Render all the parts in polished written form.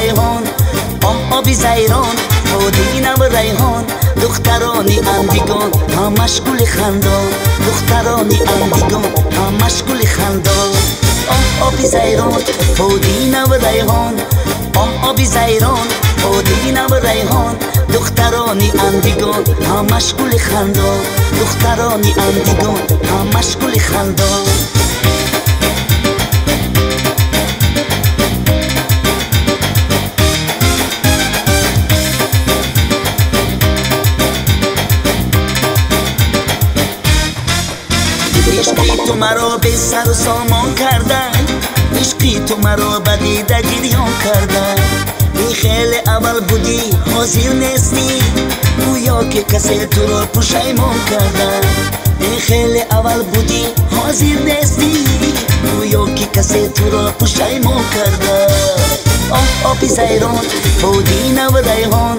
ریحان آبی زیران پودینه و ریحان دخترانی اندیگان همش گل خندان دخترانی اندیگان همش گل خندان آبی زیران پودینه و ریحان آبی زیران پودینه و ریحان دخترانی اندیگان همش گل خندان دخترانی اندیگان همش گل خندان عشقی تو مرا به سر و سامان کردن عشقی تو مرا به دیده گریان کردن ای خیلی اول بودی حاضر نیستی گویا که کسی تو را پشیمان کردن ای خیلی اول بودی حاضر نیستی گویا که کسی تو را پشیمان کردن آبی زیران پودینه و ریحان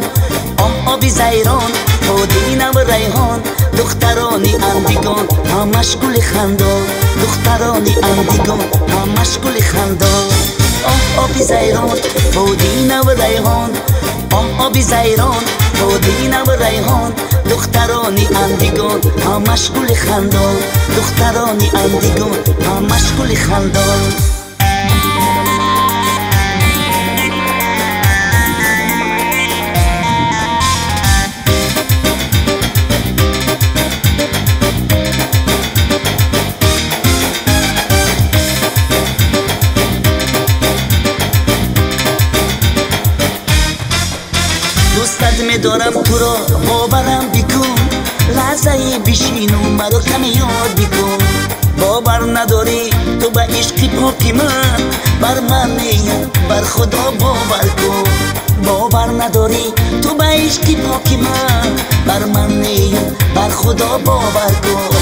آبی زیران پودینه و ریحان دخترانی اندیگان همش گل خندان دخترانی اندیگان همش گل خندان آبی زیران پودینه و ریحان آبی زیران پودینه و ریحان دخترانی اندیگان همش گل خندان دخترانی اندیگان همش گل خندان دوستت می‌دارم تو را باورم بکن لحظه‌ای بشین و مرا کمی یاد بکن باور نداری تو به عشق پاک من بر من نیم بر خدا باور کن باور نداری تو به عشق پاک من بر من نیم بر خدا باور کن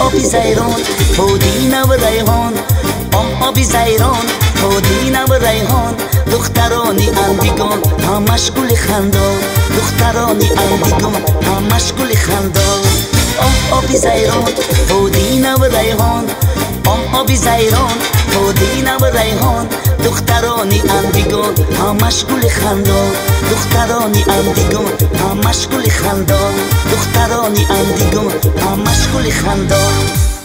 آبی زیران پودینه و ریحان آبی زیران پودینه و ریحان دخترانی اندیگان همش گل خندان دخترانی اندیگان همش گل خندان آبی زیران پودینه و ریحان آبی زیران پودینه و ریحان دخترانی اندیگان همش گل خندان دخترانی اندیگان همش گل خندان دخترانی اندیگان همش گل خندان